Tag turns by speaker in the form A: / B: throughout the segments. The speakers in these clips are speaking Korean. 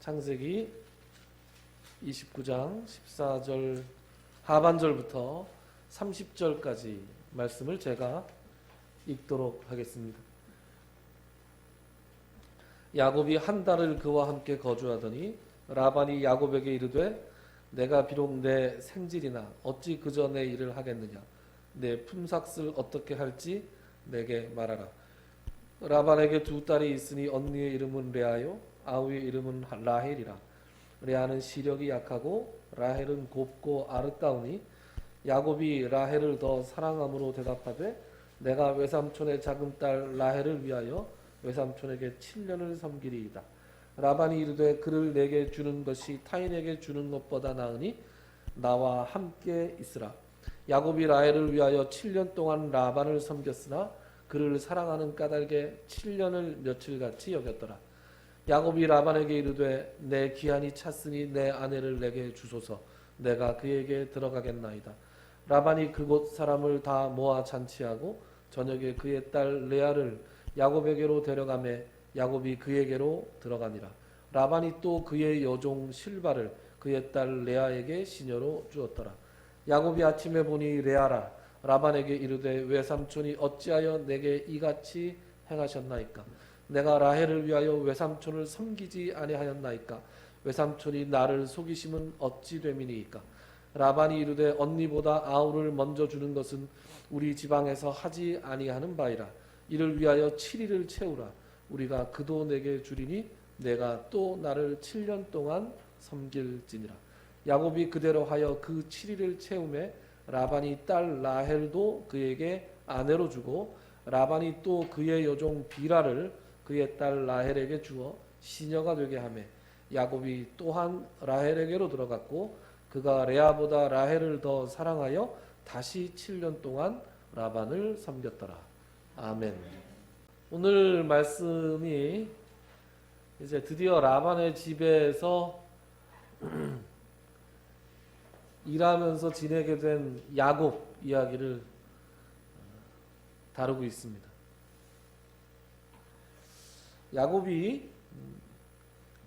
A: 창세기 29장 14절 하반절부터 30절까지 말씀을 제가 읽도록 하겠습니다. 야곱이 한 달을 그와 함께 거주하더니 라반이 야곱에게 이르되 내가 비록 내 생질이나 어찌 그저 내 일을 하겠느냐 내 품삯을 어떻게 할지 내게 말하라. 라반에게 두 딸이 있으니 언니의 이름은 레아요 아우의 이름은 라헬이라. 레아는 시력이 약하고 라헬은 곱고 아름다우니 야곱이 라헬을 더 사랑함으로 대답하되 내가 외삼촌의 작은 딸 라헬을 위하여 외삼촌에게 7년을 섬기리이다. 라반이 이르되 그를 내게 주는 것이 타인에게 주는 것보다 나으니 나와 함께 있으라. 야곱이 라헬을 위하여 7년 동안 라반을 섬겼으나 그를 사랑하는 까닭에 7년을 며칠같이 여겼더라. 야곱이 라반에게 이르되 내 기한이 찼으니 내 아내를 내게 주소서. 내가 그에게 들어가겠나이다. 라반이 그곳 사람을 다 모아 잔치하고 저녁에 그의 딸 레아를 야곱에게로 데려가매 야곱이 그에게로 들어가니라. 라반이 또 그의 여종 실바를 그의 딸 레아에게 시녀로 주었더라. 야곱이 아침에 보니 레아라. 라반에게 이르되 외삼촌이 어찌하여 내게 이같이 행하셨나이까? 내가 라헬을 위하여 외삼촌을 섬기지 아니하였나이까? 외삼촌이 나를 속이심은 어찌 됨이니이까? 라반이 이르되 언니보다 아우를 먼저 주는 것은 우리 지방에서 하지 아니하는 바이라. 이를 위하여 7일을 채우라. 우리가 그도 내게 주리니 내가 또 나를 7년 동안 섬길지니라. 야곱이 그대로 하여 그 7일을 채우매 라반이 딸 라헬도 그에게 아내로 주고 라반이 또 그의 여종 비라를 그의 딸 라헬에게 주어 시녀가 되게 하매 야곱이 또한 라헬에게로 들어갔고 그가 레아보다 라헬을 더 사랑하여 다시 7년 동안 라반을 섬겼더라. 아멘. 오늘 말씀이 이제 드디어 라반의 집에서 일하면서 지내게 된 야곱 이야기를 다루고 있습니다. 야곱이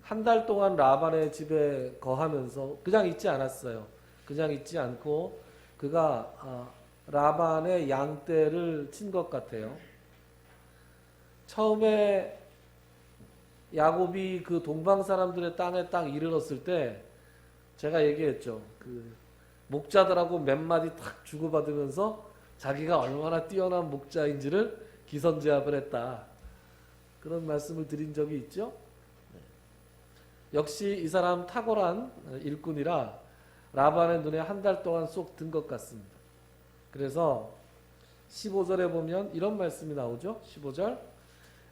A: 한 달 동안 라반의 집에 거하면서 그냥 있지 않았어요. 그냥 있지 않고 그가 라반의 양떼를 친 것 같아요. 처음에 야곱이 그 동방 사람들의 땅에 딱 이르렀을 때 제가 얘기했죠. 그 목자들하고 몇 마디 탁 주고받으면서 자기가 얼마나 뛰어난 목자인지를 기선제압을 했다. 그런 말씀을 드린 적이 있죠. 역시 이 사람 탁월한 일꾼이라 라반의 눈에 한 달 동안 쏙 든 것 같습니다. 그래서 15절에 보면 이런 말씀이 나오죠. 15절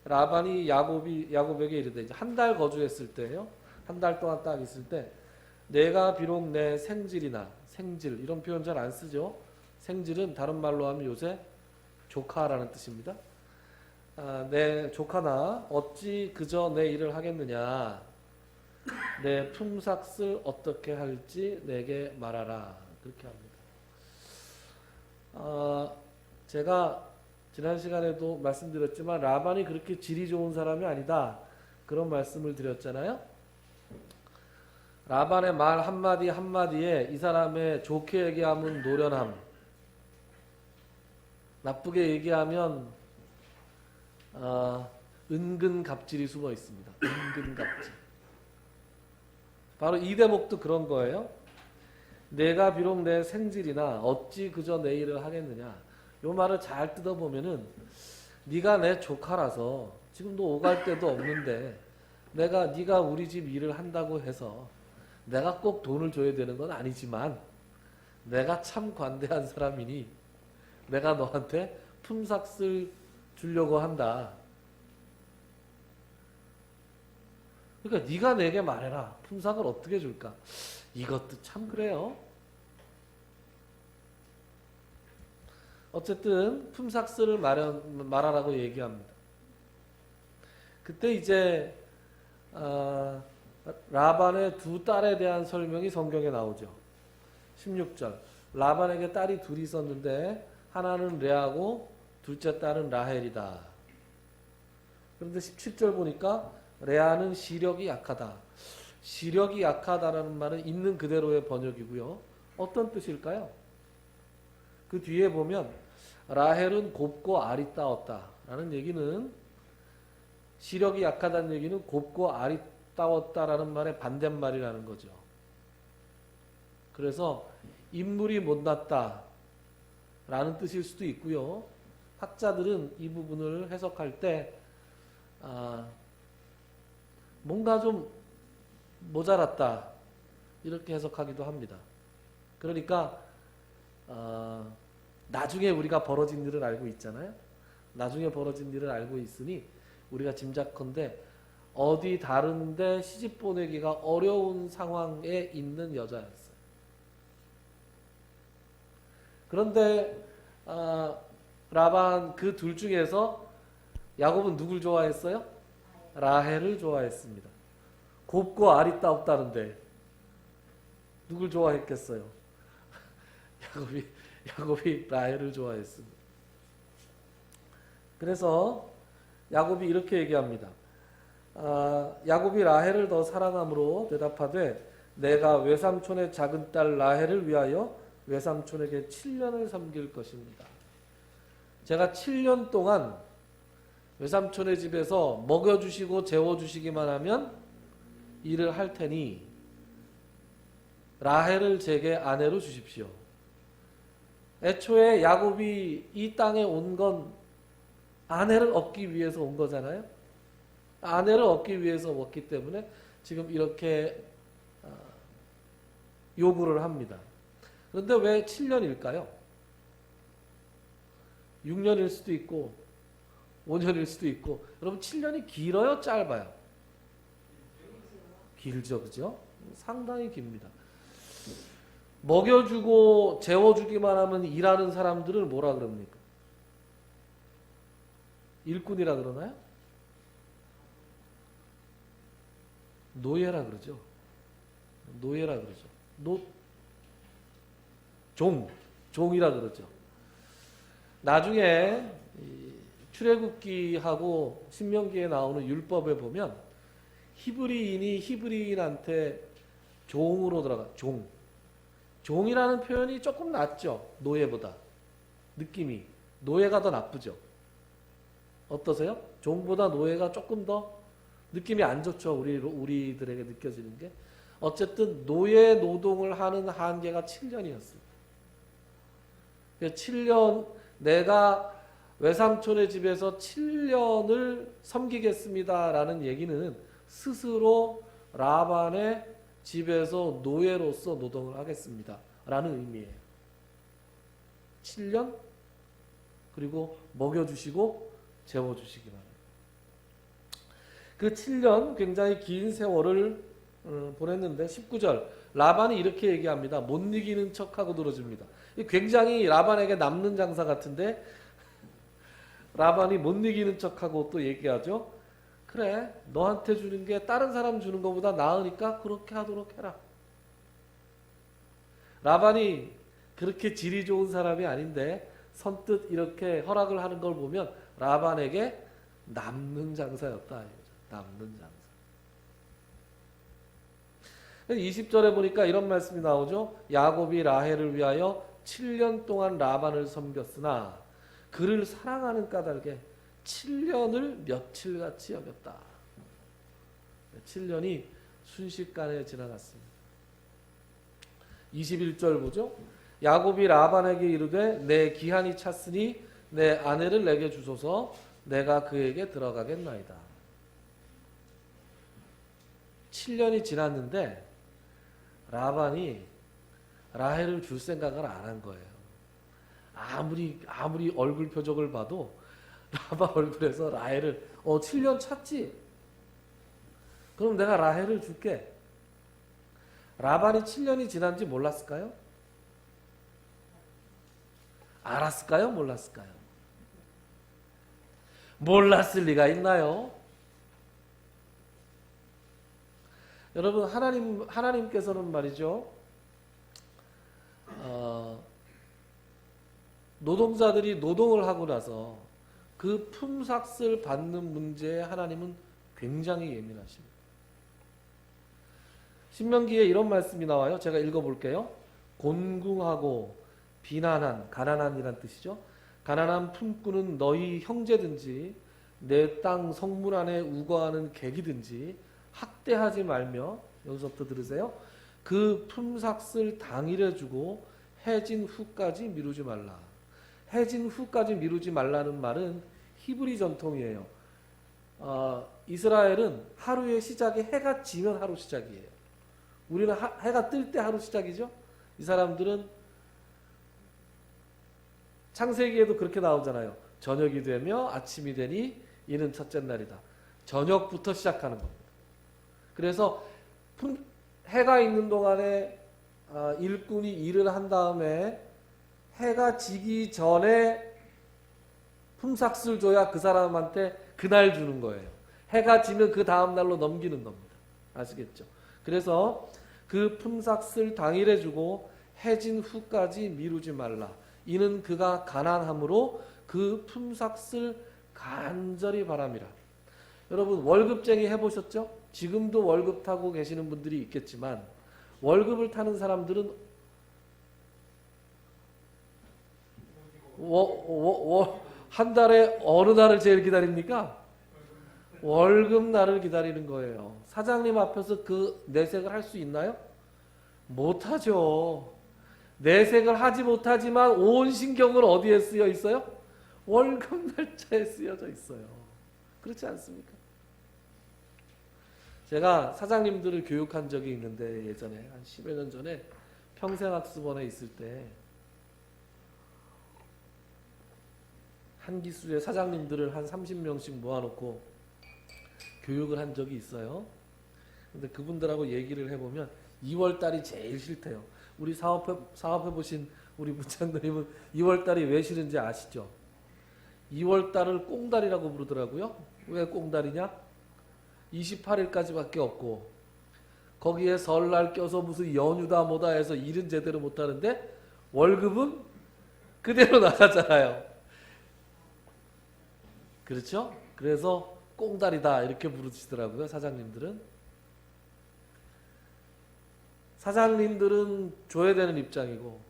A: 라반이 야곱에게 이르되 이제 한 달 거주했을 때요. 한 달 동안 딱 있을 때 내가 비록 내 생질이나 생질 이런 표현 잘 안 쓰죠. 생질은 다른 말로 하면 요새 조카라는 뜻입니다. 내 조카나 어찌 그저 내 일을 하겠느냐 내 품삯을 어떻게 할지 내게 말하라 그렇게 합니다. 제가 지난 시간에도 말씀드렸지만 라반이 그렇게 질이 좋은 사람이 아니다 그런 말씀을 드렸잖아요. 라반의 말 한마디 한마디에 이 사람의 좋게 얘기하면 노련함 나쁘게 얘기하면 은근 갑질이 숨어 있습니다. 은근 갑질. 바로 이 대목도 그런 거예요. 내가 비록 내 생질이나 어찌 그저 내 일을 하겠느냐. 이 말을 잘 뜯어보면은 네가 내 조카라서 지금도 오갈 데도 없는데 네가 우리 집 일을 한다고 해서 내가 꼭 돈을 줘야 되는 건 아니지만 내가 참 관대한 사람이니 내가 너한테 품삯을 주려고 한다. 그러니까 네가 내게 말해라. 품삯을 어떻게 줄까? 이것도 참 그래요. 어쨌든 품삯을 말하라고 얘기합니다. 그때 이제 라반의 두 딸에 대한 설명이 성경에 나오죠. 16절 라반에게 딸이 둘이 있었는데 하나는 레아고 둘째 딸은 라헬이다. 그런데 17절 보니까 레아는 시력이 약하다. 시력이 약하다라는 말은 있는 그대로의 번역이고요. 어떤 뜻일까요? 그 뒤에 보면 라헬은 곱고 아리따웠다라는 얘기는 시력이 약하다는 얘기는 곱고 아리따웠다라는 말의 반대말이라는 거죠. 그래서 인물이 못났다라는 뜻일 수도 있고요. 학자들은 이 부분을 해석할 때 뭔가 좀 모자랐다 이렇게 해석하기도 합니다. 그러니까 나중에 우리가 벌어진 일을 알고 있잖아요. 나중에 벌어진 일을 알고 있으니 우리가 짐작컨대 어디 다른데 시집 보내기가 어려운 상황에 있는 여자였어요. 그런데 라반 그 둘 중에서 야곱은 누굴 좋아했어요? 라헬을 좋아했습니다. 곱고 아리따웠다는데 누굴 좋아했겠어요? 야곱이 라헬을 좋아했습니다. 그래서 야곱이 이렇게 얘기합니다. 야곱이 라헬을 더 사랑함으로 대답하되 내가 외삼촌의 작은 딸 라헬을 위하여 외삼촌에게 7년을 섬길 것입니다. 제가 7년 동안 외삼촌의 집에서 먹여주시고 재워주시기만 하면 일을 할 테니 라헬을 제게 아내로 주십시오. 애초에 야곱이 이 땅에 온 건 아내를 얻기 위해서 온 거잖아요. 아내를 얻기 위해서 왔기 때문에 지금 이렇게 요구를 합니다. 그런데 왜 7년일까요? 6년일 수도 있고 5년일 수도 있고. 여러분 7년이 길어요? 짧아요? 길죠. 그죠? 상당히 깁니다. 먹여주고 재워주기만 하면 일하는 사람들을 뭐라 그럽니까? 일꾼이라 그러나요? 노예라 그러죠. 노예라 그러죠. 종이라 그러죠. 나중에 출애굽기하고 신명기에 나오는 율법에 보면 히브리인이 히브리인한테 종으로 들어가. 종이라는 표현이 조금 낫죠. 노예보다. 느낌이. 노예가 더 나쁘죠. 어떠세요? 종보다 노예가 조금 더 느낌이 안 좋죠. 우리들에게 느껴지는 게. 어쨌든 노예 노동을 하는 한계가 7년이었습니다. 7년 내가 외삼촌의 집에서 7년을 섬기겠습니다라는 얘기는 스스로 라반의 집에서 노예로서 노동을 하겠습니다라는 의미예요. 7년 그리고 먹여주시고 재워주시기만 해요. 그 7년 굉장히 긴 세월을 보냈는데 19절 라반이 이렇게 얘기합니다. 못 이기는 척하고 들어줍니다. 굉장히 라반에게 남는 장사 같은데 라반이 못 이기는 척하고 또 얘기하죠. 그래 너한테 주는 게 다른 사람 주는 것보다 나으니까 그렇게 하도록 해라. 라반이 그렇게 질이 좋은 사람이 아닌데 선뜻 이렇게 허락을 하는 걸 보면 라반에게 남는 장사였다. 남는 장사. 20절에 보니까 이런 말씀이 나오죠. 야곱이 라헬을 위하여 7년 동안 라반을 섬겼으나 그를 사랑하는 까닭에 7년을 며칠같이 여겼다. 7년이 순식간에 지나갔습니다. 21절 보죠. 야곱이 라반에게 이르되 내 기한이 찼으니 내 아내를 내게 주소서 내가 그에게 들어가겠나이다. 7년이 지났는데 라반이 라헬을 줄 생각을 안 한 거예요. 아무리 얼굴 표정을 봐도 라반 얼굴에서 라헬을 7년 찼지? 그럼 내가 라헬을 줄게. 라반이 7년이 지난지 몰랐을까요? 알았을까요? 몰랐을까요? 몰랐을 리가 있나요? 여러분 하나님께서는 말이죠. 노동자들이 노동을 하고 나서 그 품삯을 받는 문제에 하나님은 굉장히 예민하십니다. 신명기에 이런 말씀이 나와요. 제가 읽어볼게요. 곤궁하고 비난한, 가난한이란 뜻이죠. 가난한 품꾼은 너희 형제든지 내 땅 성문 안에 우거하는 객이든지 학대하지 말며, 여기서부터 들으세요. 그 품삯을 당일에 주고 해진 후까지 미루지 말라. 해진 후까지 미루지 말라는 말은 히브리 전통이에요. 이스라엘은 하루의 시작이 해가 지면 하루 시작이에요. 우리는 해가 뜰 때 하루 시작이죠. 이 사람들은 창세기에도 그렇게 나오잖아요. 저녁이 되며 아침이 되니 이는 첫째 날이다. 저녁부터 시작하는 겁니다. 그래서 해가 있는 동안에 일꾼이 일을 한 다음에 해가 지기 전에 품삯을 줘야 그 사람한테 그날 주는 거예요. 해가 지면 그 다음 날로 넘기는 겁니다. 아시겠죠? 그래서 그 품삯을 당일에 주고 해진 후까지 미루지 말라. 이는 그가 가난함으로 그 품삯을 간절히 바람이라. 여러분 월급쟁이 해보셨죠? 지금도 월급 타고 계시는 분들이 있겠지만 월급을 타는 사람들은 한 달에 어느 날을 제일 기다립니까? 월급 날을 기다리는 거예요. 사장님 앞에서 그 내색을 할 수 있나요? 못하죠. 내색을 하지 못하지만 온 신경은 어디에 쓰여 있어요? 월급 날짜에 쓰여져 있어요. 그렇지 않습니까? 제가 사장님들을 교육한 적이 있는데 예전에 한 10여 년 전에 평생학습원에 있을 때 한 기수의 사장님들을 한 30명씩 모아놓고 교육을 한 적이 있어요. 근데 그분들하고 얘기를 해보면 2월달이 제일 싫대요. 우리 사업해보신 우리 부장님은 2월달이 왜 싫은지 아시죠? 2월달을 꽁달이라고 부르더라고요. 왜 꽁달이냐? 28일까지밖에 없고 거기에 설날 껴서 무슨 연휴다 뭐다 해서 일은 제대로 못하는데 월급은 그대로 나가잖아요. 그렇죠? 그래서 꽁달이다 이렇게 부르시더라고요. 사장님들은. 사장님들은 줘야 되는 입장이고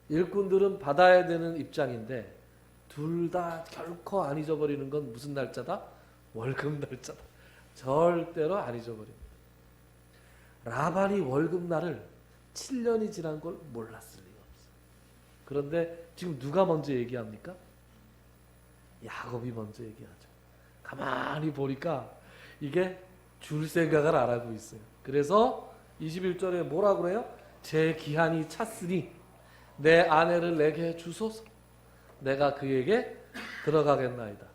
A: 일꾼들은 받아야 되는 입장인데 둘 다 결코 안 잊어버리는 건 무슨 날짜다? 월급 날짜다. 절대로 안 잊어버립니다. 라반이 월급날을 7년이 지난 걸 몰랐을 리가 없어요. 그런데 지금 누가 먼저 얘기합니까? 야곱이 먼저 얘기하죠. 가만히 보니까 이게 줄 생각을 안 하고 있어요. 그래서 21절에 뭐라 그래요? 제 기한이 찼으니 내 아내를 내게 주소서. 내가 그에게 들어가겠나이다.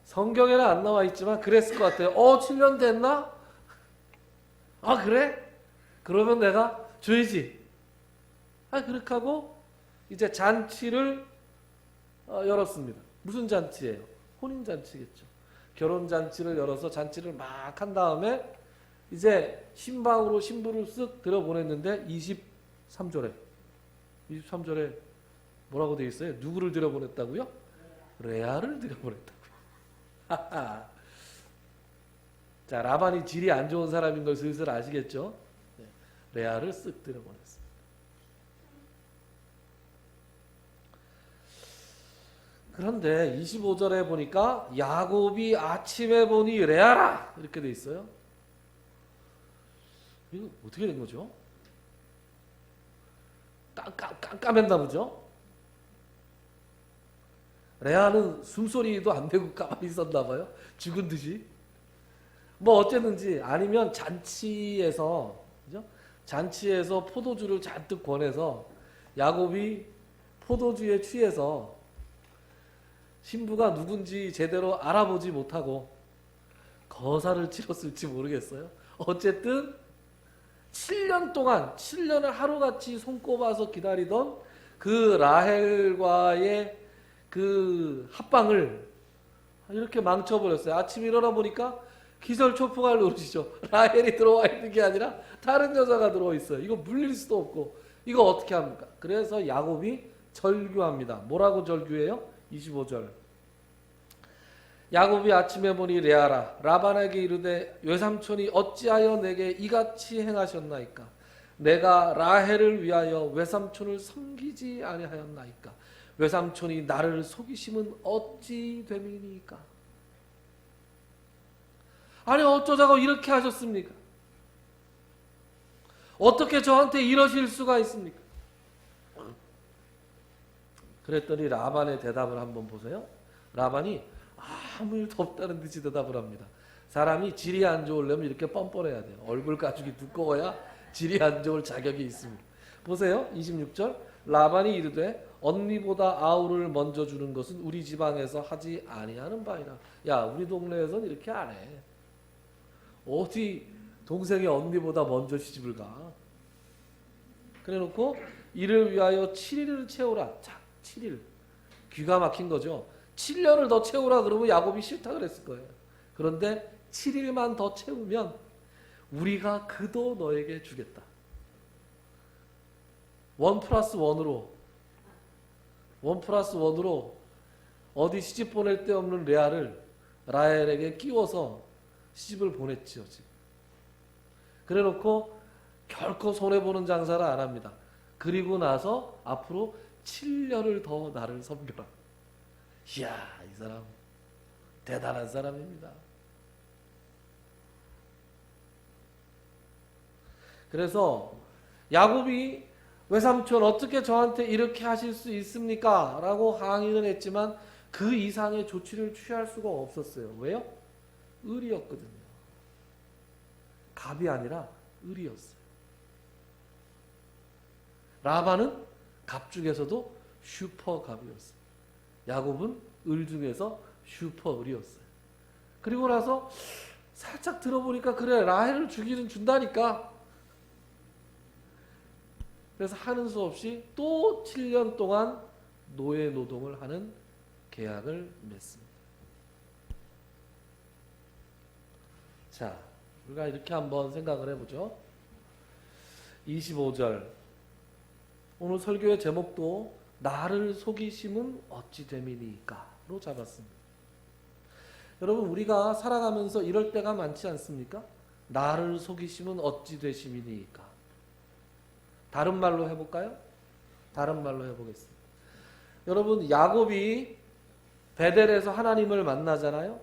A: 성경에는 안 나와 있지만 그랬을 것 같아요. 7년 됐나? 아 그래? 그러면 내가 줘야지. 그렇게 하고 이제 잔치를 열었습니다. 무슨 잔치예요? 혼인잔치겠죠. 결혼잔치를 열어서 잔치를 막 한 다음에 이제 신방으로 신부를 쓱 들여보냈는데 23절에 뭐라고 되어 있어요? 누구를 들여보냈다고요? 레아를 들여보냈다고요. 자, 라반이 질이 안 좋은 사람인 걸 슬슬 아시겠죠? 레아를 쓱 들여보냈습니다. 그런데 25절에 보니까 야곱이 아침에 보니 레아라 이렇게 돼 있어요. 이거 어떻게 된 거죠? 깜깜했나 보죠? 레아는 숨소리도 안 내고 가만히 있었나 봐요. 죽은 듯이. 뭐 어쨌든지 아니면 잔치에서 그죠? 잔치에서 포도주를 잔뜩 권해서 야곱이 포도주에 취해서 신부가 누군지 제대로 알아보지 못하고 거사를 치렀을지 모르겠어요. 어쨌든 7년 동안 7년을 하루같이 손꼽아서 기다리던 그 라헬과의 그 합방을 이렇게 망쳐버렸어요. 아침에 일어나 보니까 기절초풍할 노릇이죠. 라헬이 들어와 있는 게 아니라 다른 여자가 들어와 있어요. 이거 물릴 수도 없고 이거 어떻게 합니까? 그래서 야곱이 절규합니다. 뭐라고 절규해요? 25절. 야곱이 아침에 보니 레아라 라반에게 이르되 외삼촌이 어찌하여 내게 이같이 행하셨나이까? 내가 라헬을 위하여 외삼촌을 섬기지 아니하였나이까? 외삼촌이 나를 속이심은 어찌 됨이니까? 아니 어쩌자고 이렇게 하셨습니까? 어떻게 저한테 이러실 수가 있습니까? 그랬더니 라반의 대답을 한번 보세요. 라반이 아무 일도 없다는 듯이 대답을 합니다. 사람이 질이 안 좋으려면 이렇게 뻔뻔해야 돼요. 얼굴 가죽이 두꺼워야 질이 안 좋을 자격이 있습니다. 보세요. 26절 라반이 이르되 언니보다 아우를 먼저 주는 것은 우리 지방에서 하지 아니하는 바이라. 야 우리 동네에서는 이렇게 안 해. 어디 동생이 언니보다 먼저 시집을 가. 그래놓고 이를 위하여 7일을 채우라. 자 7일. 귀가 막힌 거죠. 7년을 더 채우라 그러면 야곱이 싫다 그랬을 거예요. 그런데 7일만 더 채우면 우리가 그도 너에게 주겠다. 1+1으로 어디 시집 보낼 데 없는 레아를 라헬에게 끼워서 시집을 보냈지요. 지금. 그래놓고 결코 손해보는 장사를 안 합니다. 그리고 나서 앞으로 7년을 더 나를 섬겨라. 이야 이 사람 대단한 사람입니다. 그래서 야곱이 외삼촌 어떻게 저한테 이렇게 하실 수 있습니까? 라고 항의는 했지만 그 이상의 조치를 취할 수가 없었어요. 왜요? 을이었거든요. 갑이 아니라 을이었어요. 라반은 갑 중에서도 슈퍼갑이었어요. 야곱은 을 중에서 슈퍼을이었어요. 그리고 나서 살짝 들어보니까 그래 라헬을 주기는 준다니까. 그래서 하는 수 없이 또 7년 동안 노예 노동을 하는 계약을 맺습니다. 자, 우리가 이렇게 한번 생각을 해보죠. 25절 오늘 설교의 제목도 나를 속이심은 어찌 됨이니까로 잡았습니다. 여러분 우리가 살아가면서 이럴 때가 많지 않습니까? 나를 속이심은 어찌 되심이니까. 다른 말로 해볼까요? 다른 말로 해보겠습니다. 여러분 야곱이 베델에서 하나님을 만나잖아요.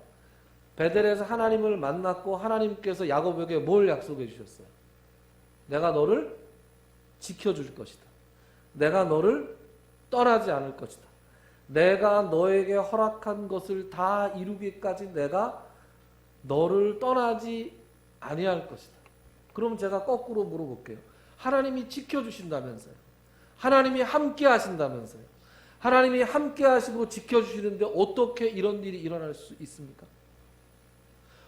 A: 베델에서 하나님을 만났고 하나님께서 야곱에게 뭘 약속해 주셨어요? 내가 너를 지켜줄 것이다. 내가 너를 떠나지 않을 것이다. 내가 너에게 허락한 것을 다 이루기까지 내가 너를 떠나지 아니할 것이다. 그럼 제가 거꾸로 물어볼게요. 하나님이 지켜주신다면서요. 하나님이 함께 하신다면서요. 하나님이 함께 하시고 지켜주시는데 어떻게 이런 일이 일어날 수 있습니까?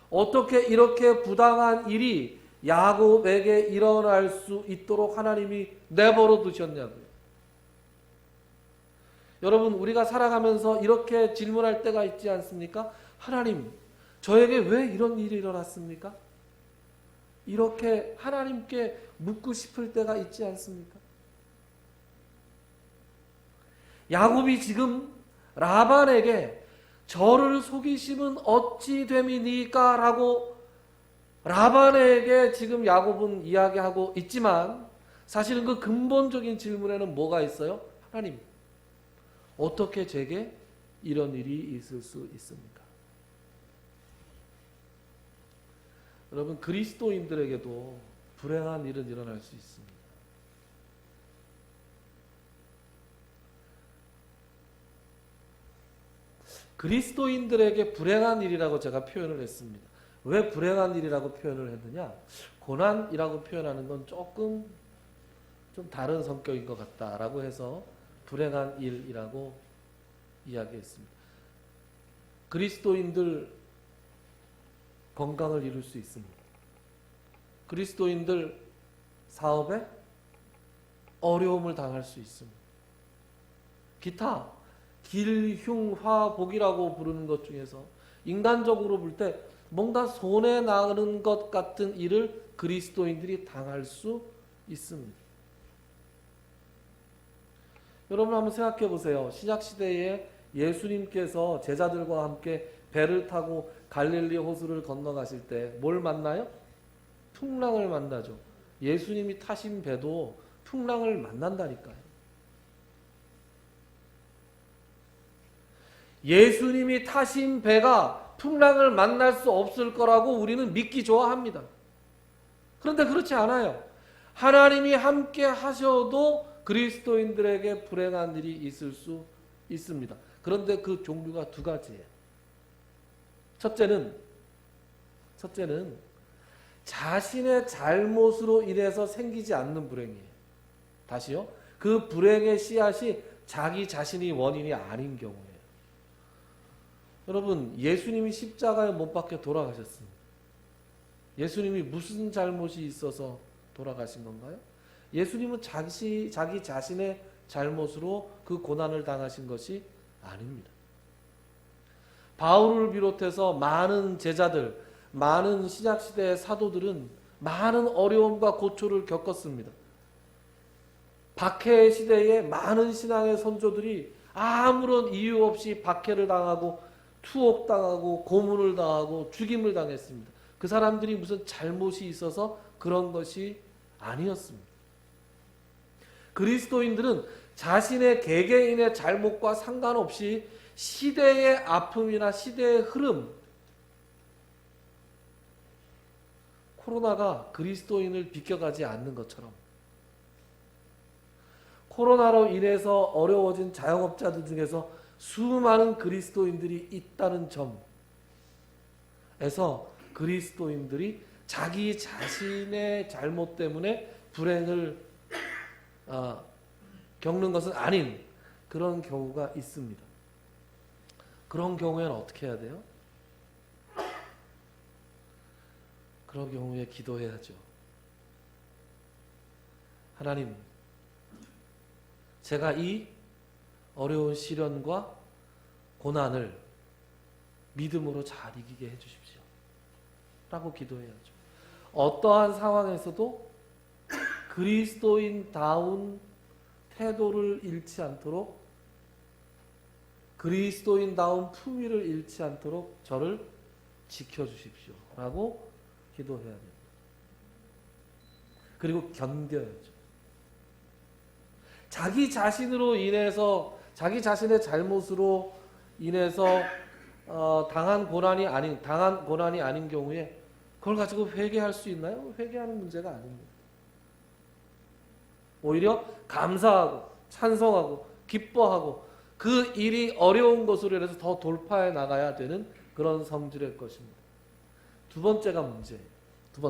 A: 어떻게 이렇게 부당한 일이 야곱에게 일어날 수 있도록 하나님이 내버려 두셨냐고요. 여러분 우리가 살아가면서 이렇게 질문할 때가 있지 않습니까? 하나님 저에게 왜 이런 일이 일어났습니까? 이렇게 하나님께 묻고 싶을 때가 있지 않습니까? 야곱이 지금 라반에게 저를 속이심은 어찌 됨이니까 라고 라반에게 지금 야곱은 이야기하고 있지만 사실은 그 근본적인 질문에는 뭐가 있어요? 하나님 어떻게 제게 이런 일이 있을 수 있습니까? 여러분 그리스도인들에게도 불행한 일은 일어날 수 있습니다. 그리스도인들에게 불행한 일이라고 제가 표현을 했습니다. 왜 불행한 일이라고 표현을 했느냐? 고난이라고 표현하는 건 조금 좀 다른 성격인 것 같다라고 해서 불행한 일이라고 이야기했습니다. 그리스도인들 건강을 잃을 수 있습니다. 그리스도인들 사업에 어려움을 당할 수 있습니다. 기타 길흉화복이라고 부르는 것 중에서 인간적으로 볼 때 뭔가 손해 나는 것 같은 일을 그리스도인들이 당할 수 있습니다. 여러분 한번 생각해 보세요. 신약시대에 예수님께서 제자들과 함께 배를 타고 갈릴리 호수를 건너가실 때 뭘 만나요? 풍랑을 만나죠. 예수님이 타신 배도 풍랑을 만난다니까요. 예수님이 타신 배가 풍랑을 만날 수 없을 거라고 우리는 믿기 좋아합니다. 그런데 그렇지 않아요. 하나님이 함께 하셔도 그리스도인들에게 불행한 일이 있을 수 있습니다. 그런데 그 종류가 두 가지예요. 첫째는 자신의 잘못으로 인해서 생기지 않는 불행이에요. 다시요. 그 불행의 씨앗이 자기 자신이 원인이 아닌 경우예요. 여러분, 예수님이 십자가에 못 박혀 돌아가셨습니다. 예수님이 무슨 잘못이 있어서 돌아가신 건가요? 예수님은 자기 자신의 잘못으로 그 고난을 당하신 것이 아닙니다. 바울을 비롯해서 많은 제자들, 많은 신약시대의 사도들은 많은 어려움과 고초를 겪었습니다. 박해 시대에 많은 신앙의 선조들이 아무런 이유 없이 박해를 당하고 투옥당하고 고문을 당하고 죽임을 당했습니다. 그 사람들이 무슨 잘못이 있어서 그런 것이 아니었습니다. 그리스도인들은 자신의 개개인의 잘못과 상관없이 시대의 아픔이나 시대의 흐름, 코로나가 그리스도인을 비껴가지 않는 것처럼 코로나로 인해서 어려워진 자영업자들 중에서 수많은 그리스도인들이 있다는 점에서 그리스도인들이 자기 자신의 잘못 때문에 불행을 겪는 것은 아닌 그런 경우가 있습니다. 그런 경우에는 어떻게 해야 돼요? 그런 경우에 기도해야죠. 하나님, 제가 이 어려운 시련과 고난을 믿음으로 잘 이기게 해주십시오. 라고 기도해야죠. 어떠한 상황에서도 그리스도인다운 태도를 잃지 않도록, 그리스도인다운 품위를 잃지 않도록 저를 지켜주십시오. 라고 기도해야 됩니다. 그리고 견뎌야죠. 자기 자신으로 인해서, 자기 자신의 잘못으로 인해서 당한 고난이 아닌 경우에 그걸 가지고 회개할 수 있나요? 회개하는 문제가 아닙니다. 오히려 감사하고 찬송하고 기뻐하고 그 일이 어려운 것으로 인해서 더 돌파해 나가야 되는 그런 성질의 것입니다. 두 번째가 문제예요. 두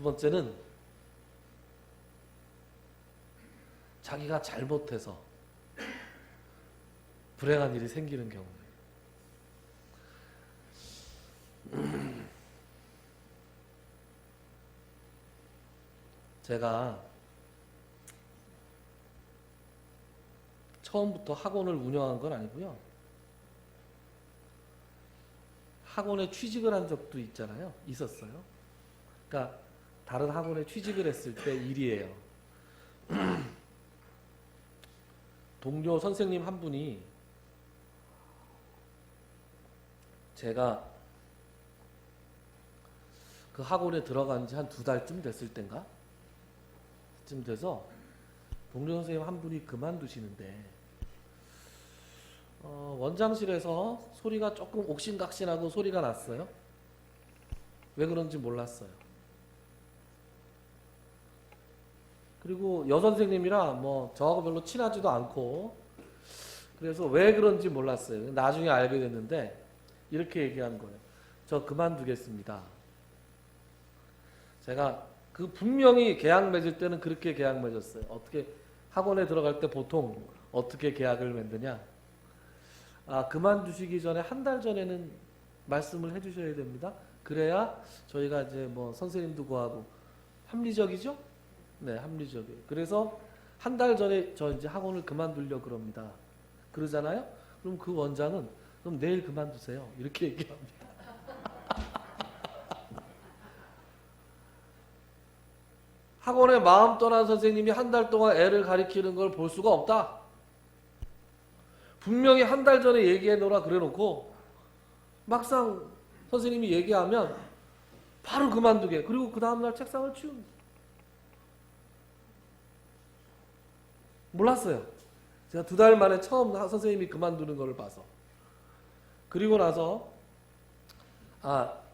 A: 번째는 자기가 잘못해서 불행한 일이 생기는 경우예요. 제가 처음부터 학원을 운영한 건 아니고요. 학원에 취직을 한 적도 있었어요. 그러니까 다른 학원에 취직을 했을 때 일이에요. 동료 선생님 한 분이 제가 그 학원에 들어간 지 한 2달쯤 됐을 땐가? 쯤 돼서 동료 선생님 한 분이 그만두시는데 원장실에서 소리가 조금 옥신각신하고 소리가 났어요. 왜 그런지 몰랐어요. 그리고 여선생님이라 뭐 저하고 별로 친하지도 않고 그래서 왜 그런지 몰랐어요. 나중에 알게 됐는데 이렇게 얘기한 거예요. 저 그만두겠습니다. 제가 그 분명히 계약 맺을 때는 그렇게 계약 맺었어요. 어떻게 학원에 들어갈 때 보통 어떻게 계약을 맺느냐? 그만두시기 전에 한 달 전에는 말씀을 해주셔야 됩니다. 그래야 저희가 이제 뭐 선생님도 구하고 합리적이죠? 네, 합리적이에요. 그래서 한 달 전에 저 이제 학원을 그만두려고 그럽니다. 그러잖아요? 그럼 그 원장은 그럼 내일 그만두세요. 이렇게 얘기합니다. 학원에 마음 떠난 선생님이 한 달 동안 애를 가리키는 걸 볼 수가 없다. 분명히 한 달 전에 얘기해 놓으라 그래 놓고 막상 선생님이 얘기하면 바로 그만두게. 그리고 그 다음날 책상을 치웁니다. 몰랐어요. 제가 2달 만에 처음 선생님이 그만두는 걸 봐서. 그리고 나서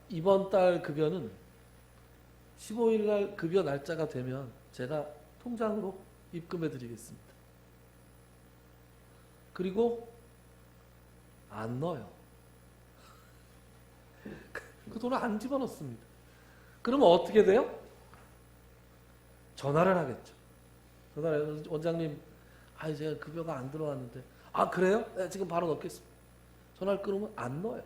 A: 이번 달 급여는 15일 날 급여 날짜가 되면 제가 통장으로 입금해 드리겠습니다. 그리고 안 넣어요. 그 돈을 안 집어넣습니다. 그러면 어떻게 돼요? 전화를 하겠죠. 전화를 원장님, 제가 급여가 안 들어왔는데. 그래요? 네, 지금 바로 넣겠습니다. 전화를 끊으면 안 넣어요.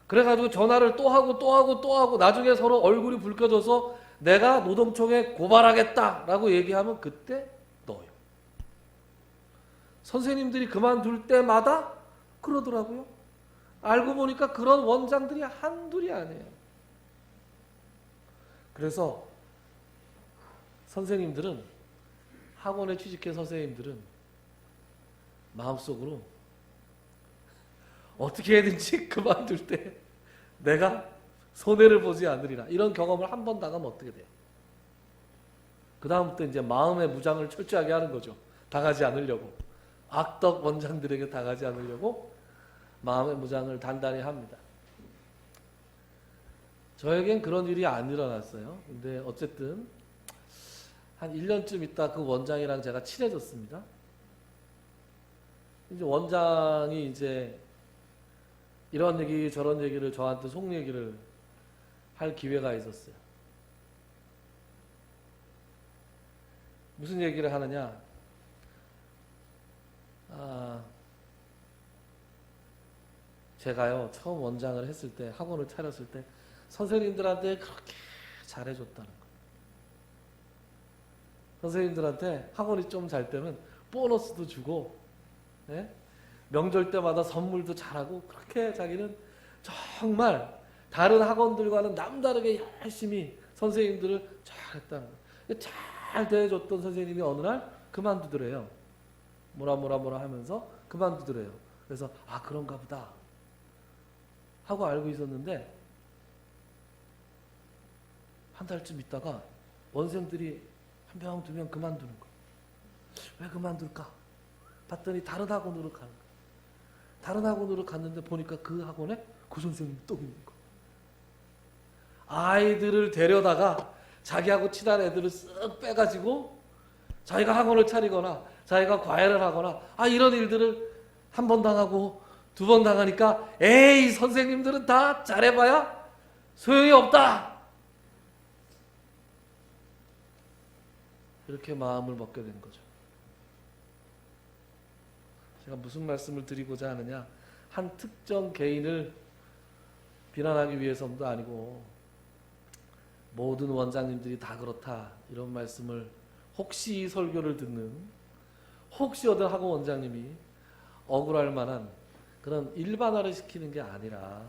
A: 그래가지고 전화를 또 하고 또 하고 또 하고 나중에 서로 얼굴이 붉혀져서 내가 노동청에 고발하겠다라고 얘기하면 그때 넣어요. 선생님들이 그만둘 때마다 그러더라고요. 알고 보니까 그런 원장들이 한둘이 아니에요. 그래서 선생님들은, 학원에 취직한 선생님들은 마음속으로 어떻게 해야든지 그만둘 때 내가 손해를 보지 않으리라, 이런 경험을 한 번 당하면 어떻게 돼요? 그 다음부터 이제 마음의 무장을 철저하게 하는 거죠. 당하지 않으려고. 악덕 원장들에게 당하지 않으려고 마음의 무장을 단단히 합니다. 저에겐 그런 일이 안 일어났어요. 근데 어쨌든 한 1년쯤 있다 그 원장이랑 제가 친해졌습니다. 이제 원장이 이제 이런 얘기 저런 얘기를 저한테 속 얘기를 할 기회가 있었어요. 무슨 얘기를 하느냐? 제가요 처음 원장을 했을 때, 학원을 차렸을 때 선생님들한테 그렇게 잘해줬다는 거예요. 선생님들한테 학원이 좀 잘 되면 보너스도 주고, 예? 명절 때마다 선물도 잘하고, 그렇게 자기는 정말 다른 학원들과는 남다르게 열심히 선생님들을 잘했다는 거예요. 잘 대해줬던 선생님이 어느 날 그만두더래요. 뭐라 하면서 그만두더래요. 그래서 그런가 보다 하고 알고 있었는데, 한 달쯤 있다가 원생들이 1명, 2명 그만두는 거예요. 왜 그만둘까? 봤더니 다른 학원으로 가는 거예요. 다른 학원으로 갔는데 보니까 그 학원에 그 선생님이 또 있는 거예요. 아이들을 데려다가 자기하고 친한 애들을 쓱 빼가지고 자기가 학원을 차리거나 자기가 과외를 하거나 이런 일들을 한 번 당하고 2번 당하니까 에이, 선생님들은 다 잘해봐야 소용이 없다, 이렇게 마음을 먹게 된 거죠. 제가 무슨 말씀을 드리고자 하느냐, 한 특정 개인을 비난하기 위해서도 아니고 모든 원장님들이 다 그렇다, 이런 말씀을 혹시 이 설교를 듣는 혹시 어떤 학원 원장님이 억울할 만한 그런 일반화를 시키는 게 아니라,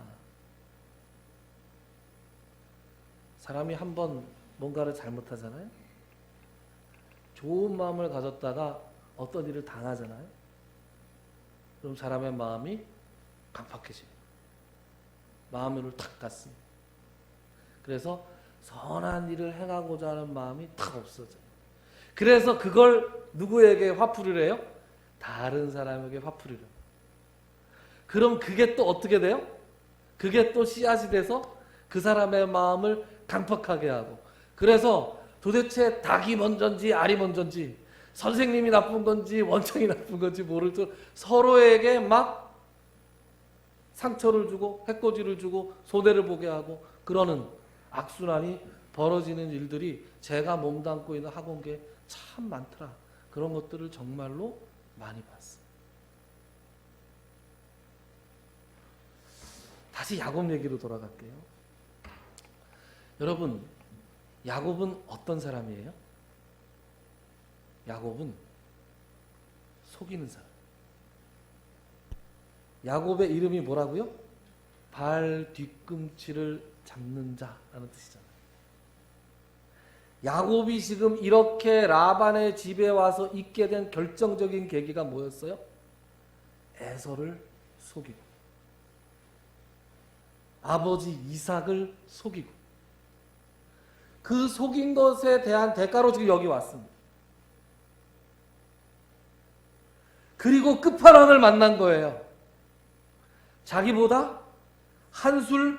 A: 사람이 한번 뭔가를 잘못하잖아요. 좋은 마음을 가졌다가 어떤 일을 당하잖아요. 그럼 사람의 마음이 강팍해져요. 마음을 탁 닫습니다. 그래서 선한 일을 행하고자 하는 마음이 탁 없어져요. 그래서 그걸 누구에게 화풀이를 해요? 다른 사람에게 화풀이를 해요. 그럼 그게 또 어떻게 돼요? 그게 또 씨앗이 돼서 그 사람의 마음을 강팍하게 하고, 그래서 도대체 닭이 먼저인지 알이 먼저인지, 선생님이 나쁜 건지 원장이 나쁜 건지 모를 듯 서로에게 막 상처를 주고 해코지를 주고 손해를 보게 하고, 그러는 악순환이 벌어지는 일들이 제가 몸담고 있는 학원계에 참 많더라. 그런 것들을 정말로 많이 봤어요. 다시 야곱 얘기로 돌아갈게요. 여러분, 야곱은 어떤 사람이에요? 야곱은 속이는 사람. 야곱의 이름이 뭐라고요? 발 뒤꿈치를 잡는 자라는 뜻이잖아요. 야곱이 지금 이렇게 라반의 집에 와서 있게 된 결정적인 계기가 뭐였어요? 에서를 속이고 아버지 이삭을 속이고 그 속인 것에 대한 대가로 지금 여기 왔습니다. 그리고 끝판왕을 만난 거예요. 자기보다 한술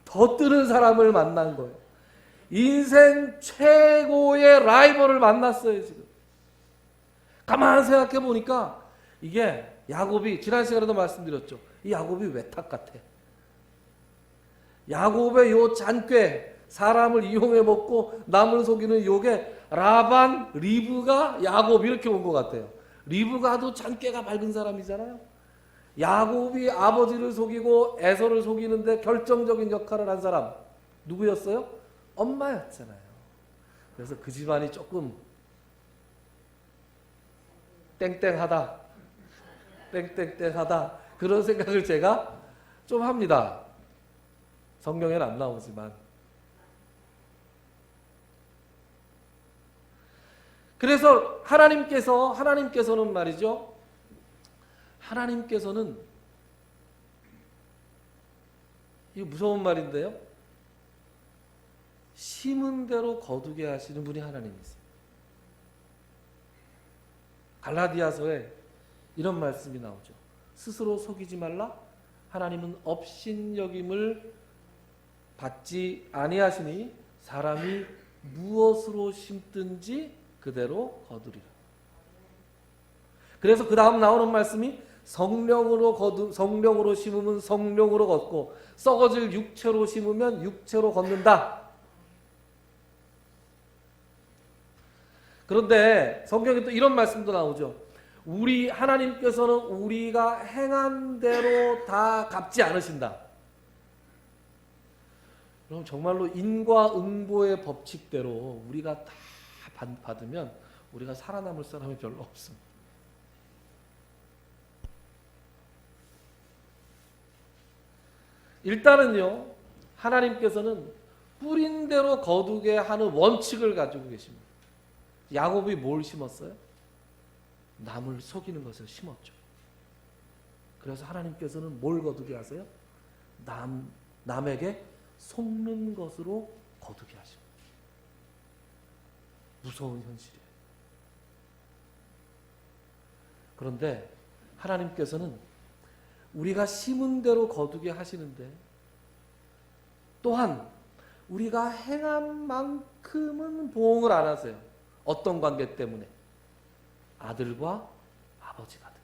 A: 더 뜨는 사람을 만난 거예요. 인생 최고의 라이벌을 만났어요, 지금. 가만 생각해 보니까 이게 야곱이, 지난 시간에도 말씀드렸죠. 이 야곱이 외탁 같아. 야곱의 요 잔꾀, 사람을 이용해 먹고 남을 속이는 요게 라반, 리브가, 야곱 이렇게 온 것 같아요. 리브가도 잔꾀가 밝은 사람이잖아요. 야곱이 아버지를 속이고 에서를 속이는데 결정적인 역할을 한 사람 누구였어요? 엄마였잖아요. 그래서 그 집안이 조금 땡땡하다 그런 생각을 제가 좀 합니다. 성경에는 안 나오지만. 그래서 하나님께서는 말이죠. 하나님께서는 이 무서운 말인데요. 심은 대로 거두게 하시는 분이 하나님이세요. 갈라디아서에 이런 말씀이 나오죠. 스스로 속이지 말라. 하나님은 업신여김을 받지 아니하시니 사람이 무엇으로 심든지 그대로 거두리라. 그래서 그 다음 나오는 말씀이 성령으로 심으면 성령으로 걷고 썩어질 육체로 심으면 육체로 걷는다. 그런데 성경에 또 이런 말씀도 나오죠. 하나님께서는 우리가 행한 대로 다 갚지 않으신다. 그럼 정말로 인과응보의 법칙대로 우리가 다 받으면 우리가 살아남을 사람이 별로 없습니다. 일단은요, 하나님께서는 뿌린 대로 거두게 하는 원칙을 가지고 계십니다. 야곱이 뭘 심었어요? 남을 속이는 것을 심었죠. 그래서 하나님께서는 뭘 거두게 하세요? 남에게 속는 것으로 거두게 하십니다. 무서운 현실이에요. 그런데 하나님께서는 우리가 심은 대로 거두게 하시는데 또한 우리가 행한 만큼은 보응을 안 하세요. 어떤 관계 때문에? 아들과 아버지가 돼.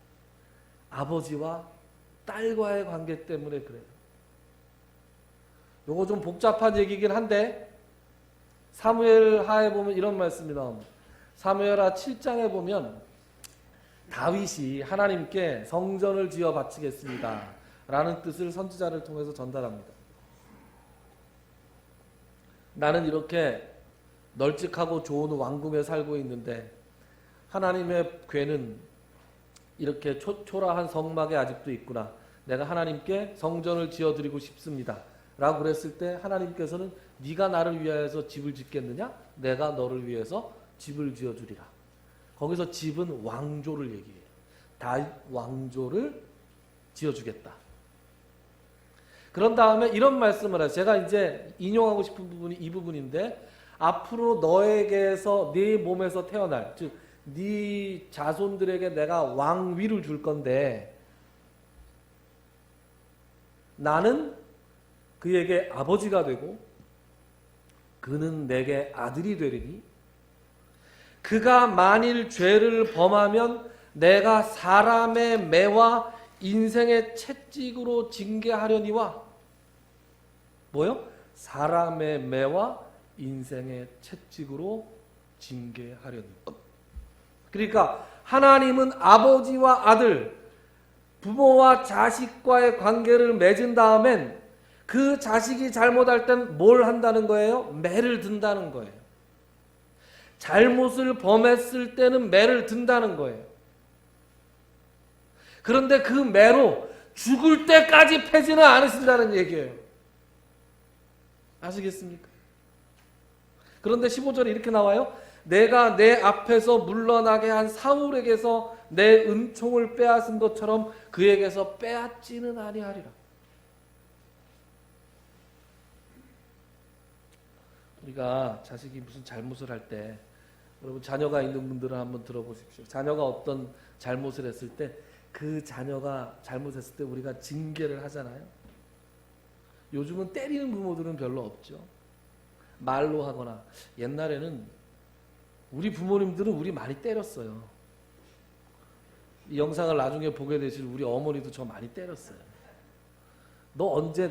A: 아버지와 딸과의 관계 때문에 그래요. 요거 좀 복잡한 얘기긴 한데 사무엘하에 보면 이런 말씀이 나옵니다. 사무엘하 7장에 보면 다윗이 하나님께 성전을 지어 바치겠습니다 라는 뜻을 선지자를 통해서 전달합니다. 나는 이렇게 널찍하고 좋은 왕궁에 살고 있는데 하나님의 궤는 이렇게 초라한 성막에 아직도 있구나. 내가 하나님께 성전을 지어드리고 싶습니다 라고 그랬을 때 하나님께서는 네가 나를 위하여서 집을 짓겠느냐? 내가 너를 위해서 집을 지어주리라. 거기서 집은 왕조를 얘기해요. 다윗 왕조를 지어주겠다. 그런 다음에 이런 말씀을 해요. 제가 이제 인용하고 싶은 부분이 이 부분인데 앞으로 너에게서 네 몸에서 태어날 즉 네 자손들에게 내가 왕위를 줄 건데 나는 그에게 아버지가 되고 그는 내게 아들이 되리니 그가 만일 죄를 범하면 내가 사람의 매와 인생의 채찍으로 징계하려니와 뭐요? 사람의 매와 인생의 채찍으로 징계하려니. 그러니까 하나님은 아버지와 아들, 부모와 자식과의 관계를 맺은 다음엔 그 자식이 잘못할 땐 뭘 한다는 거예요? 매를 든다는 거예요. 잘못을 범했을 때는 매를 든다는 거예요. 그런데 그 매로 죽을 때까지 패지는 않으신다는 얘기예요. 아시겠습니까? 그런데 15절에 이렇게 나와요. 내가 내 앞에서 물러나게 한 사울에게서 내 은총을 빼앗은 것처럼 그에게서 빼앗지는 아니하리라. 우리가 자식이 무슨 잘못을 할 때, 여러분 자녀가 있는 분들은 한번 들어보십시오. 자녀가 어떤 잘못을 했을 때 그 자녀가 잘못했을 때 우리가 징계를 하잖아요. 요즘은 때리는 부모들은 별로 없죠. 말로 하거나. 옛날에는 우리 부모님들은 우리 많이 때렸어요. 이 영상을 나중에 보게 되실 우리 어머니도 저 많이 때렸어요.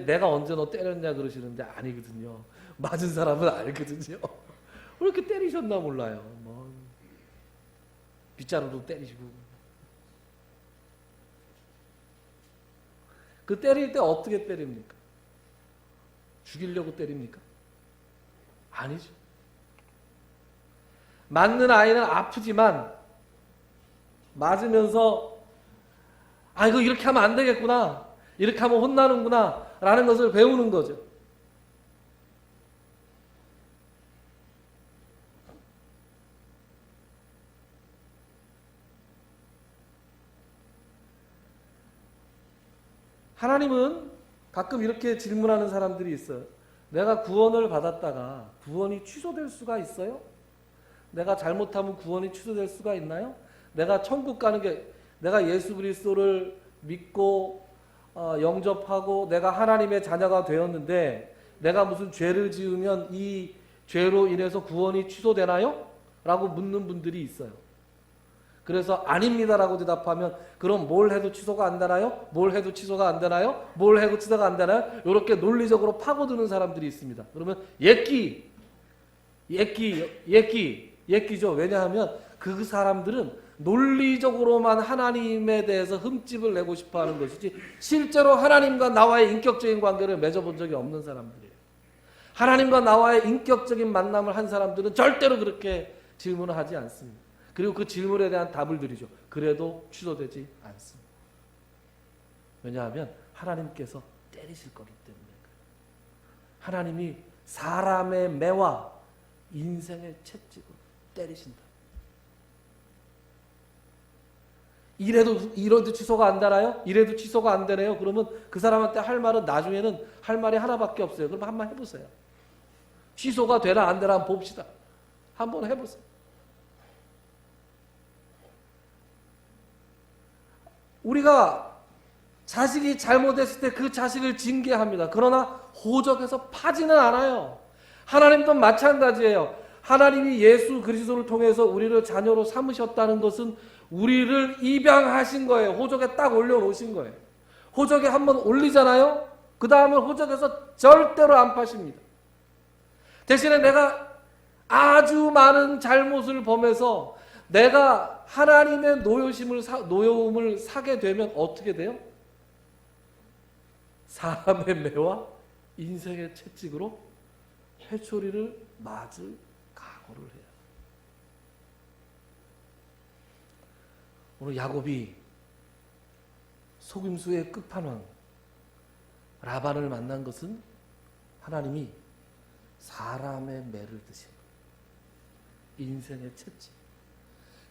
A: 내가 언제 너 때렸냐 그러시는데 아니거든요. 맞은 사람은 알거든요. 왜 이렇게 때리셨나 몰라요. 뭐 빗자루로 때리시고. 그 때릴 때 어떻게 때립니까? 죽이려고 때립니까? 아니죠. 맞는 아이는 아프지만 맞으면서 이거 이렇게 하면 안 되겠구나. 이렇게 하면 혼나는구나. 라는 것을 배우는 거죠. 하나님은 가끔 이렇게 질문하는 사람들이 있어요. 내가 구원을 받았다가 구원이 취소될 수가 있어요? 내가 잘못하면 구원이 취소될 수가 있나요? 내가 천국 가는 게 내가 예수 그리스도를 믿고 영접하고 내가 하나님의 자녀가 되었는데 내가 무슨 죄를 지으면 이 죄로 인해서 구원이 취소되나요? 라고 묻는 분들이 있어요. 그래서 아닙니다라고 대답하면 그럼 뭘 해도 취소가 안 되나요? 뭘 해도 취소가 안 되나요? 뭘 해도 취소가 안 되나요? 이렇게 논리적으로 파고드는 사람들이 있습니다. 그러면 예끼죠. 왜냐하면 그 사람들은 논리적으로만 하나님에 대해서 흠집을 내고 싶어하는 것이지 실제로 하나님과 나와의 인격적인 관계를 맺어본 적이 없는 사람들이에요. 하나님과 나와의 인격적인 만남을 한 사람들은 절대로 그렇게 질문을 하지 않습니다. 그리고 그 질문에 대한 답을 드리죠. 그래도 취소되지 않습니다. 왜냐하면 하나님께서 때리실 거기 때문에. 하나님이 사람의 매와 인생의 채찍으로 때리신다. 이래도 취소가 안 되나요? 이래도 취소가 안 되네요. 그러면 그 사람한테 할 말은 나중에는 할 말이 하나밖에 없어요. 그럼 한번 해보세요. 취소가 되나 안 되나 한번 봅시다. 한번 해보세요. 우리가 자식이 잘못했을 때 그 자식을 징계합니다. 그러나 호적에서 파지는 않아요. 하나님도 마찬가지예요. 하나님이 예수 그리스도를 통해서 우리를 자녀로 삼으셨다는 것은 우리를 입양하신 거예요. 호적에 딱 올려놓으신 거예요. 호적에 한번 올리잖아요. 그 다음에 호적에서 절대로 안 파십니다. 대신에 내가 아주 많은 잘못을 범해서 내가 하나님의 노여움을 사게 되면 어떻게 돼요? 사람의 매와 인생의 채찍으로 회초리를 맞을 각오를 해요. 오늘 야곱이 속임수의 끝판왕 라반을 만난 것은 하나님이 사람의 매를 드신 인생의 채찍,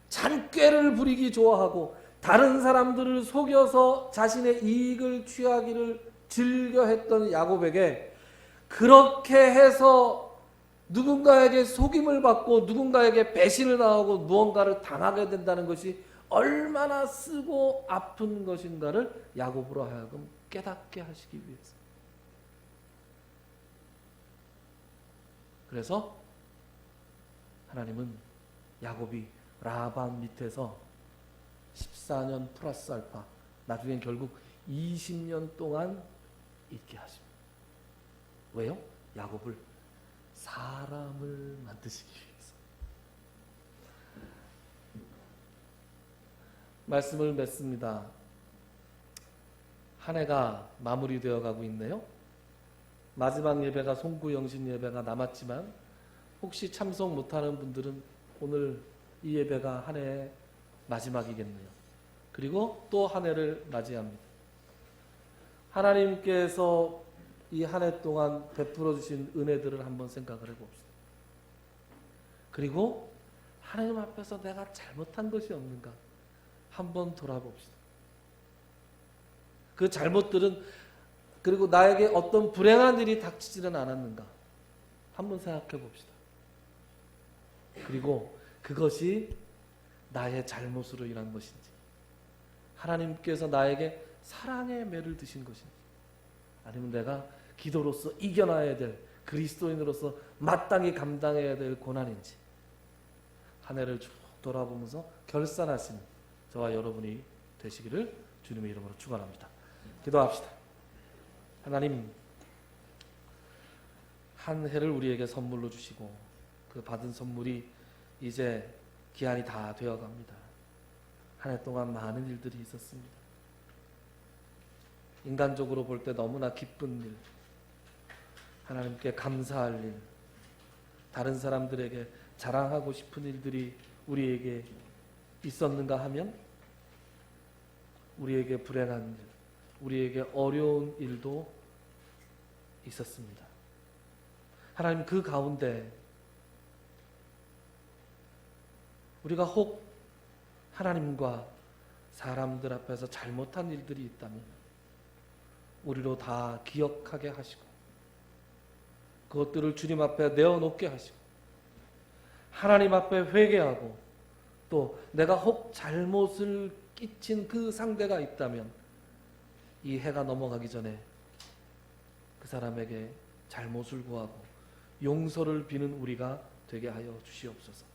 A: 잔꾀를 부리기 좋아하고 다른 사람들을 속여서 자신의 이익을 취하기를 즐겨했던 야곱에게 그렇게 해서 누군가에게 속임을 받고 누군가에게 배신을 당하고 무언가를 당하게 된다는 것이 얼마나 쓰고 아픈 것인가를 야곱으로 하여금 깨닫게 하시기 위해서. 그래서 하나님은 야곱이 라반 밑에서 14년 플러스 알파, 나중엔 결국 20년 동안 있게 하십니다. 왜요? 야곱을 사람을 만드시기 위해서. 말씀을 맺습니다. 한 해가 마무리되어 가고 있네요. 마지막 예배가 송구영신 예배가 남았지만 혹시 참석 못하는 분들은 오늘 이 예배가 한 해의 마지막이겠네요. 그리고 또 한 해를 맞이합니다. 하나님께서 이 한 해 동안 베풀어 주신 은혜들을 한번 생각을 해봅시다. 그리고 하나님 앞에서 내가 잘못한 것이 없는가? 한번 돌아봅시다. 그 잘못들은, 그리고 나에게 어떤 불행한 일이 닥치지는 않았는가 한번 생각해 봅시다. 그리고 그것이 나의 잘못으로 인한 것인지, 하나님께서 나에게 사랑의 매를 드신 것인지, 아니면 내가 기도로서 이겨나야 될, 그리스도인으로서 마땅히 감당해야 될 고난인지, 한 해를 쭉 돌아보면서 결산하시는 저와 여러분이 되시기를 주님의 이름으로 축원합니다. 기도합시다. 하나님, 한 해를 우리에게 선물로 주시고 그 받은 선물이 이제 기한이 다 되어갑니다. 한 해 동안 많은 일들이 있었습니다. 인간적으로 볼 때 너무나 기쁜 일, 하나님께 감사할 일, 다른 사람들에게 자랑하고 싶은 일들이 우리에게 있었는가 하면 우리에게 불행한 일, 우리에게 어려운 일도 있었습니다. 하나님, 그 가운데 우리가 혹 하나님과 사람들 앞에서 잘못한 일들이 있다면 우리로 다 기억하게 하시고 그것들을 주님 앞에 내어놓게 하시고 하나님 앞에 회개하고, 또 내가 혹 잘못을 끼친 그 상대가 있다면 이 해가 넘어가기 전에 그 사람에게 잘못을 구하고 용서를 비는 우리가 되게 하여 주시옵소서.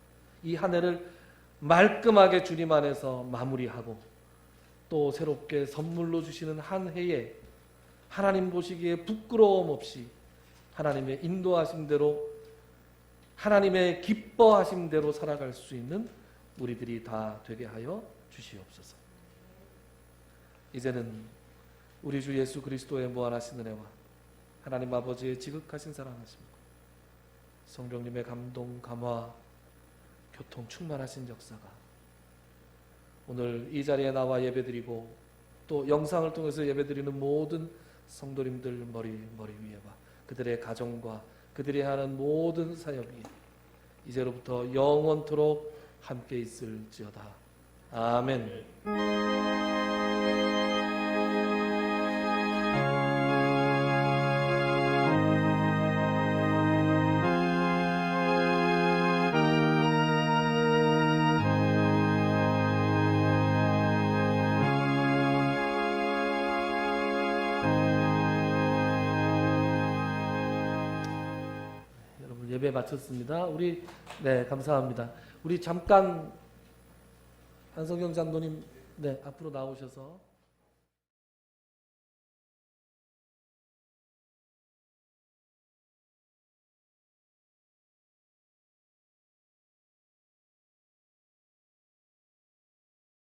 A: 이 한 해를 말끔하게 주님 안에서 마무리하고 또 새롭게 선물로 주시는 한 해에 하나님 보시기에 부끄러움 없이 하나님의 인도하심대로, 하나님의 기뻐하심대로 살아갈 수 있는 우리들이 다 되게 하여 주시옵소서. 이제는 우리 주 예수 그리스도의 무한하신 은혜와 하나님 아버지의 지극하신 사랑하심과 성령님의 감동, 감화, 교통 충만하신 역사가 오늘 이 자리에 나와 예배드리고 또 영상을 통해서 예배드리는 모든 성도님들 머리 위에와 그들의 가정과 그들이 하는 모든 사역 위에 이제로부터 영원토록 함께 있을지어다. 아멘. 예배 마쳤습니다. 우리 감사합니다. 우리 잠깐 한성경 장로님 앞으로 나오셔서